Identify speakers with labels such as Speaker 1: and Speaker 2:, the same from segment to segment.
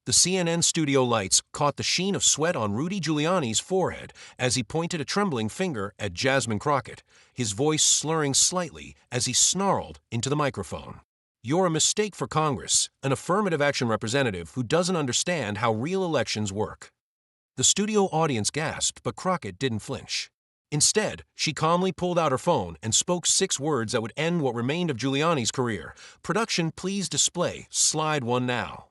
Speaker 1: The CNN studio lights caught the sheen of sweat on Rudy Giuliani's forehead as he pointed a trembling finger at Jasmine Crockett, his voice slurring slightly as he snarled into the microphone. "You're a mistake for Congress, an affirmative action representative who doesn't understand how real elections work." The studio audience gasped, but Crockett didn't flinch. Instead, she calmly pulled out her phone and spoke 6 words that would end what remained of Giuliani's career. "Production, please display slide 1 now."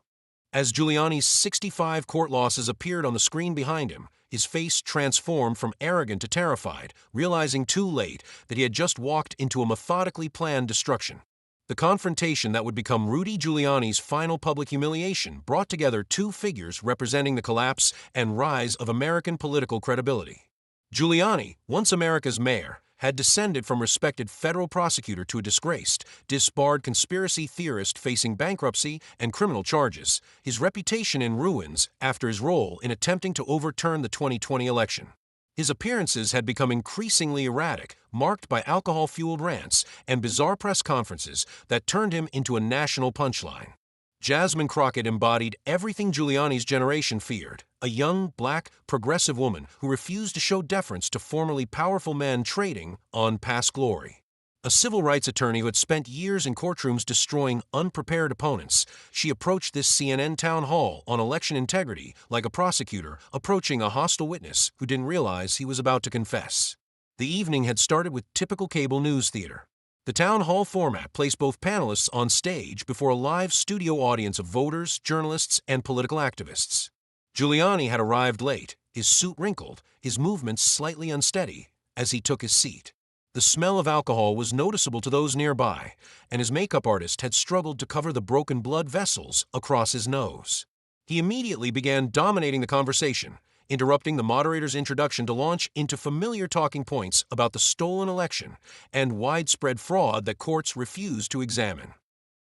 Speaker 1: As Giuliani's 65 court losses appeared on the screen behind him, his face transformed from arrogant to terrified, realizing too late that he had just walked into a methodically planned destruction. The confrontation that would become Rudy Giuliani's final public humiliation brought together 2 figures representing the collapse and rise of American political credibility. Giuliani, once America's mayor, had descended from respected federal prosecutor to a disgraced, disbarred conspiracy theorist facing bankruptcy and criminal charges, his reputation in ruins after his role in attempting to overturn the 2020 election. His appearances had become increasingly erratic, marked by alcohol-fueled rants and bizarre press conferences that turned him into a national punchline. Jasmine Crockett embodied everything Giuliani's generation feared, a young, black, progressive woman who refused to show deference to formerly powerful men trading on past glory. A civil rights attorney who had spent years in courtrooms destroying unprepared opponents, she approached this CNN town hall on election integrity like a prosecutor approaching a hostile witness who didn't realize he was about to confess. The evening had started with typical cable news theater. The town hall format placed both panelists on stage before a live studio audience of voters, journalists, and political activists. Giuliani had arrived late, his suit wrinkled, his movements slightly unsteady, as he took his seat. The smell of alcohol was noticeable to those nearby, and his makeup artist had struggled to cover the broken blood vessels across his nose. He immediately began dominating the conversation, interrupting the moderator's introduction to launch into familiar talking points about the stolen election and widespread fraud that courts refused to examine.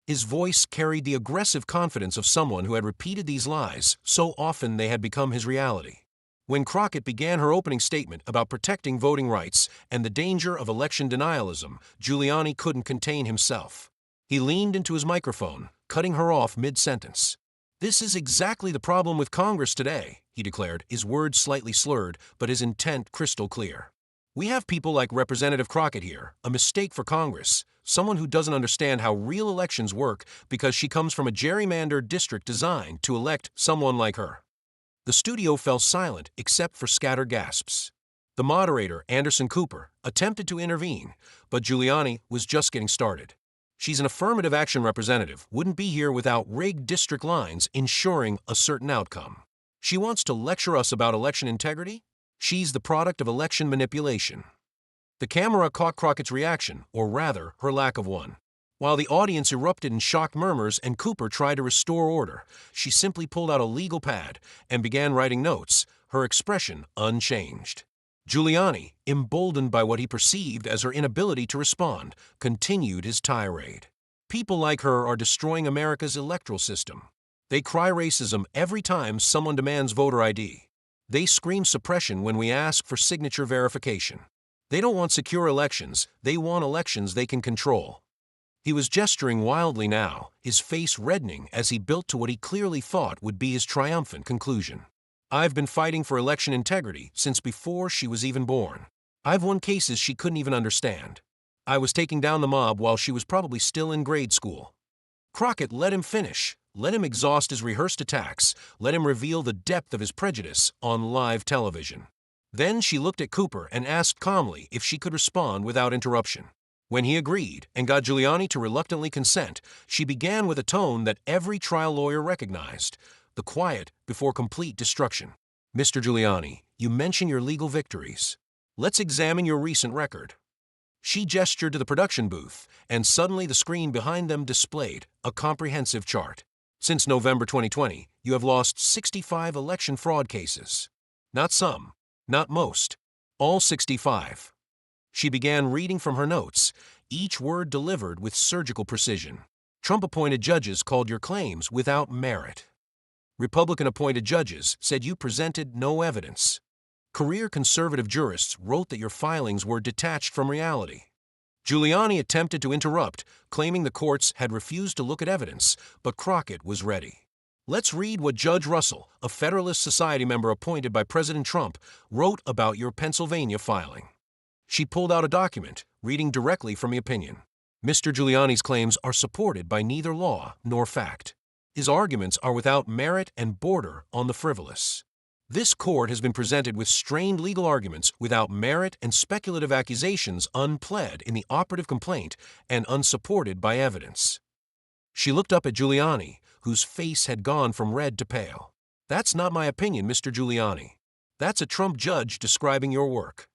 Speaker 1: His voice carried the aggressive confidence of someone who had repeated these lies so often they had become his reality. When Crockett began her opening statement about protecting voting rights and the danger of election denialism, Giuliani couldn't contain himself. He leaned into his microphone, cutting her off mid-sentence. "This is exactly the problem with Congress today," he declared, his words slightly slurred, but his intent crystal clear. "We have people like Representative Crockett here, a mistake for Congress, someone who doesn't understand how real elections work because she comes from a gerrymandered district designed to elect someone like her." The studio fell silent except for scattered gasps. The moderator, Anderson Cooper, attempted to intervene, but Giuliani was just getting started. "She's an affirmative action representative, wouldn't be here without rigged district lines ensuring a certain outcome. She wants to lecture us about election integrity? She's the product of election manipulation." The camera caught Crockett's reaction, or rather, her lack of one. While the audience erupted in shocked murmurs and Cooper tried to restore order, she simply pulled out a legal pad and began writing notes, her expression unchanged. Giuliani, emboldened by what he perceived as her inability to respond, continued his tirade. "People like her are destroying America's electoral system. They cry racism every time someone demands voter ID. They scream suppression when we ask for signature verification. They don't want secure elections, they want elections they can control." He was gesturing wildly now, his face reddening as he built to what he clearly thought would be his triumphant conclusion. "I've been fighting for election integrity since before she was even born. I've won cases she couldn't even understand. I was taking down the mob while she was probably still in grade school." Crockett let him finish, let him exhaust his rehearsed attacks, let him reveal the depth of his prejudice on live television. Then she looked at Cooper and asked calmly if she could respond without interruption. When he agreed and got Giuliani to reluctantly consent, she began with a tone that every trial lawyer recognized, the quiet before complete destruction. "Mr. Giuliani, you mention your legal victories. Let's examine your recent record." She gestured to the production booth, and suddenly the screen behind them displayed a comprehensive chart. "Since November 2020, you have lost 65 election fraud cases. Not some, not most, all 65. She began reading from her notes, each word delivered with surgical precision. "Trump-appointed judges called your claims without merit. Republican-appointed judges said you presented no evidence. Career conservative jurists wrote that your filings were detached from reality." Giuliani attempted to interrupt, claiming the courts had refused to look at evidence, but Crockett was ready. Let's read what Judge Russell, a Federalist Society member appointed by President Trump, wrote about your Pennsylvania filing. She pulled out a document, reading directly from the opinion. Mr. Giuliani's claims are supported by neither law nor fact. His arguments are without merit and border on the frivolous. This court has been presented with strained legal arguments without merit and speculative accusations unpled in the operative complaint and unsupported by evidence. She looked up at Giuliani, whose face had gone from red to pale. That's not my opinion, Mr. Giuliani. That's a Trump judge describing your work.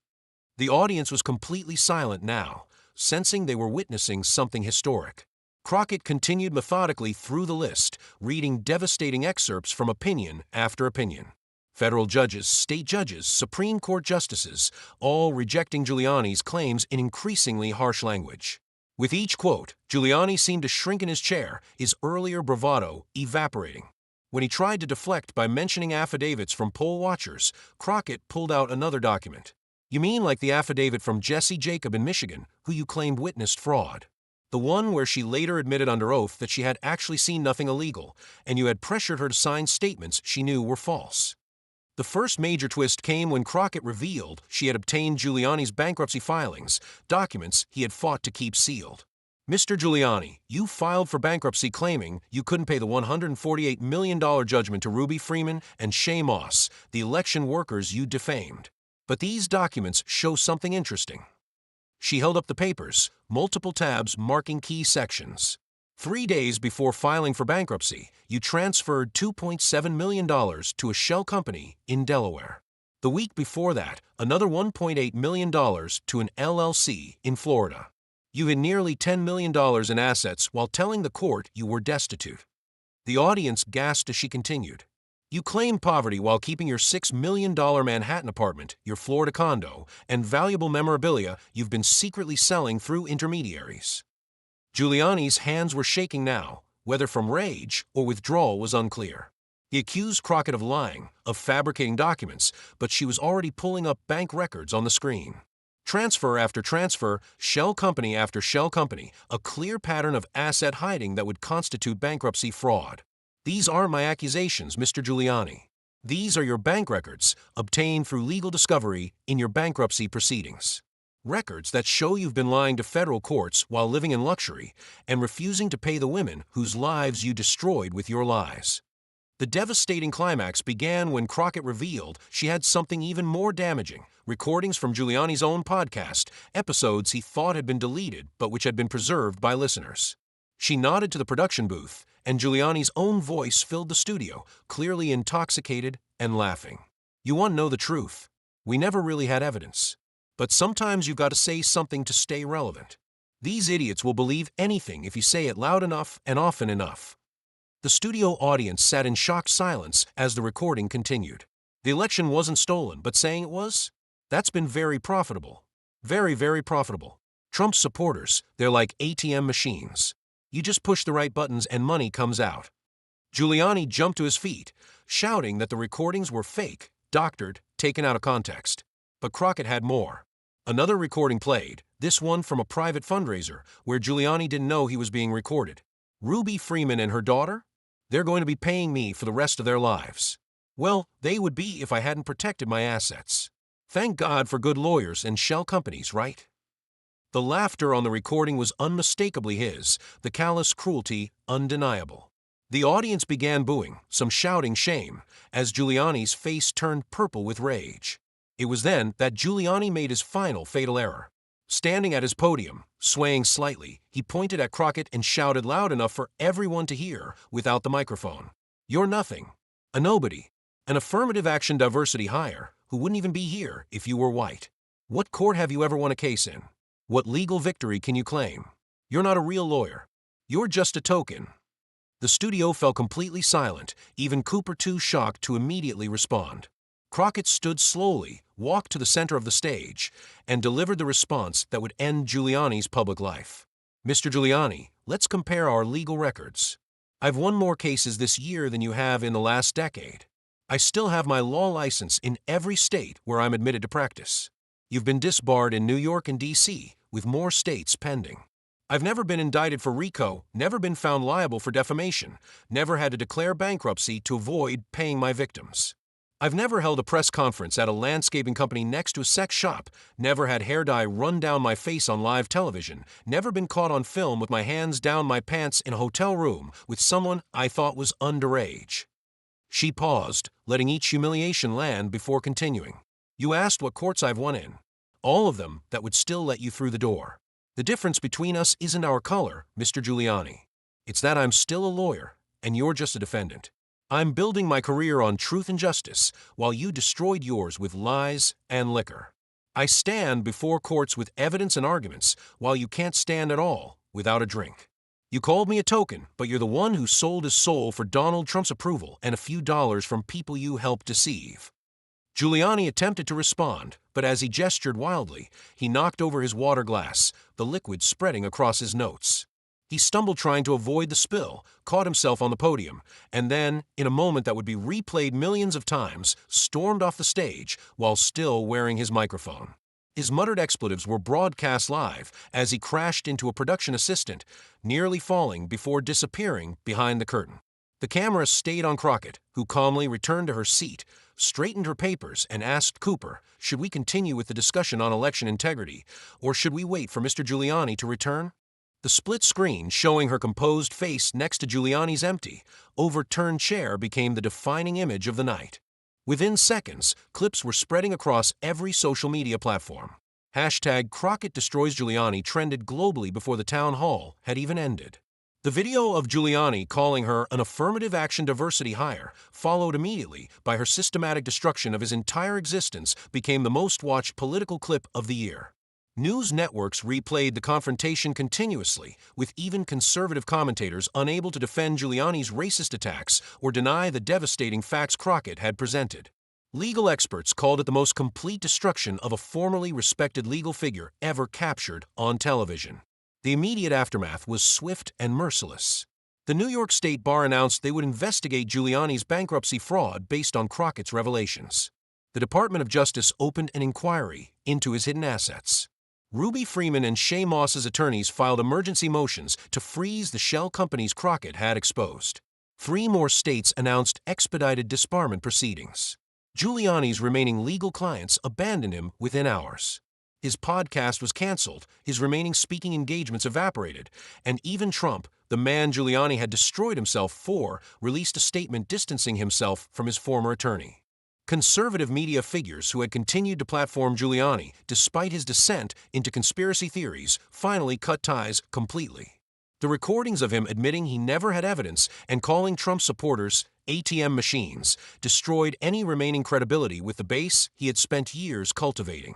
Speaker 1: The audience was completely silent now, sensing they were witnessing something historic. Crockett continued methodically through the list, reading devastating excerpts from opinion after opinion. Federal judges, state judges, Supreme Court justices, all rejecting Giuliani's claims in increasingly harsh language. With each quote, Giuliani seemed to shrink in his chair, his earlier bravado evaporating. When he tried to deflect by mentioning affidavits from poll watchers, Crockett pulled out another document. You mean like the affidavit from Jesse Jacob in Michigan, who you claimed witnessed fraud? The one where she later admitted under oath that she had actually seen nothing illegal, and you had pressured her to sign statements she knew were false. The first major twist came when Crockett revealed she had obtained Giuliani's bankruptcy filings, documents he had fought to keep sealed. Mr. Giuliani, you filed for bankruptcy claiming you couldn't pay the $148 million judgment to Ruby Freeman and Shay Moss, the election workers you defamed. But these documents show something interesting. She held up the papers, multiple tabs marking key sections. 3 days before filing for bankruptcy, you transferred $2.7 million to a shell company in Delaware. The week before that, another $1.8 million to an LLC in Florida. You had nearly $10 million in assets while telling the court you were destitute. The audience gasped as she continued. You claimed poverty while keeping your $6 million Manhattan apartment, your Florida condo, and valuable memorabilia you've been secretly selling through intermediaries. Giuliani's hands were shaking now, whether from rage or withdrawal was unclear. He accused Crockett of lying, of fabricating documents, but she was already pulling up bank records on the screen. Transfer after transfer, shell company after shell company, a clear pattern of asset hiding that would constitute bankruptcy fraud. These aren't my accusations, Mr. Giuliani. These are your bank records, obtained through legal discovery in your bankruptcy proceedings. Records that show you've been lying to federal courts while living in luxury and refusing to pay the women whose lives you destroyed with your lies. The devastating climax began when Crockett revealed she had something even more damaging, recordings from Giuliani's own podcast, episodes he thought had been deleted but which had been preserved by listeners. She nodded to the production booth, and Giuliani's own voice filled the studio, clearly intoxicated and laughing. You want to know the truth? We never really had evidence. But sometimes you've got to say something to stay relevant. These idiots will believe anything if you say it loud enough and often enough. The studio audience sat in shocked silence as the recording continued. The election wasn't stolen, but saying it was? That's been very profitable. Very, very profitable. Trump's supporters, they're like ATM machines. You just push the right buttons and money comes out. Giuliani jumped to his feet, shouting that the recordings were fake, doctored, taken out of context. But Crockett had more. Another recording played, this one from a private fundraiser where Giuliani didn't know he was being recorded. Ruby Freeman and her daughter? They're going to be paying me for the rest of their lives. Well, they would be if I hadn't protected my assets. Thank God for good lawyers and shell companies, right? The laughter on the recording was unmistakably his, the callous cruelty undeniable. The audience began booing, some shouting shame, as Giuliani's face turned purple with rage. It was then that Giuliani made his final fatal error. Standing at his podium, swaying slightly, he pointed at Crockett and shouted loud enough for everyone to hear without the microphone. You're nothing. A nobody. An affirmative action diversity hire who wouldn't even be here if you were white. What court have you ever won a case in? What legal victory can you claim? You're not a real lawyer. You're just a token. The studio fell completely silent, even Cooper too shocked to immediately respond. Crockett stood slowly, walked to the center of the stage, and delivered the response that would end Giuliani's public life. Mr. Giuliani, let's compare our legal records. I've won more cases this year than you have in the last decade. I still have my law license in every state where I'm admitted to practice. You've been disbarred in New York and D.C., with more states pending. I've never been indicted for RICO, never been found liable for defamation, never had to declare bankruptcy to avoid paying my victims. I've never held a press conference at a landscaping company next to a sex shop, never had hair dye run down my face on live television, never been caught on film with my hands down my pants in a hotel room with someone I thought was underage. She paused, letting each humiliation land before continuing. You asked what courts I've won in. All of them that would still let you through the door. The difference between us isn't our color, Mr. Giuliani. It's that I'm still a lawyer, and you're just a defendant. I'm building my career on truth and justice, while you destroyed yours with lies and liquor. I stand before courts with evidence and arguments, while you can't stand at all without a drink. You called me a token, but you're the one who sold his soul for Donald Trump's approval and a few dollars from people you helped deceive. Giuliani attempted to respond, but as he gestured wildly, he knocked over his water glass, the liquid spreading across his notes. He stumbled trying to avoid the spill, caught himself on the podium, and then, in a moment that would be replayed millions of times, stormed off the stage while still wearing his microphone. His muttered expletives were broadcast live as he crashed into a production assistant, nearly falling before disappearing behind the curtain. The camera stayed on Crockett, who calmly returned to her seat, straightened her papers, and asked Cooper, should we continue with the discussion on election integrity, or should we wait for Mr. Giuliani to return? The split screen showing her composed face next to Giuliani's empty, overturned chair became the defining image of the night. Within seconds, clips were spreading across every social media platform. Hashtag Crockett destroys Giuliani trended globally before the town hall had even ended. The video of Giuliani calling her an affirmative action diversity hire, followed immediately by her systematic destruction of his entire existence, became the most watched political clip of the year. News networks replayed the confrontation continuously, with even conservative commentators unable to defend Giuliani's racist attacks or deny the devastating facts Crockett had presented. Legal experts called it the most complete destruction of a formerly respected legal figure ever captured on television. The immediate aftermath was swift and merciless. The New York State Bar announced they would investigate Giuliani's bankruptcy fraud based on Crockett's revelations. The Department of Justice opened an inquiry into his hidden assets. Ruby Freeman and Shay Moss's attorneys filed emergency motions to freeze the shell companies Crockett had exposed. 3 more states announced expedited disbarment proceedings. Giuliani's remaining legal clients abandoned him within hours. His podcast was canceled, his remaining speaking engagements evaporated, and even Trump, the man Giuliani had destroyed himself for, released a statement distancing himself from his former attorney. Conservative media figures who had continued to platform Giuliani despite his descent into conspiracy theories finally cut ties completely. The recordings of him admitting he never had evidence and calling Trump supporters ATM machines destroyed any remaining credibility with the base he had spent years cultivating.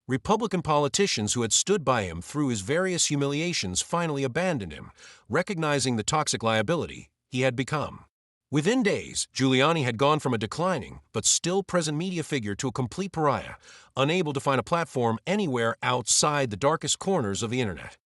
Speaker 1: Republican politicians who had stood by him through his various humiliations finally abandoned him, recognizing the toxic liability he had become. Within days, Giuliani had gone from a declining but still present media figure to a complete pariah, unable to find a platform anywhere outside the darkest corners of the internet.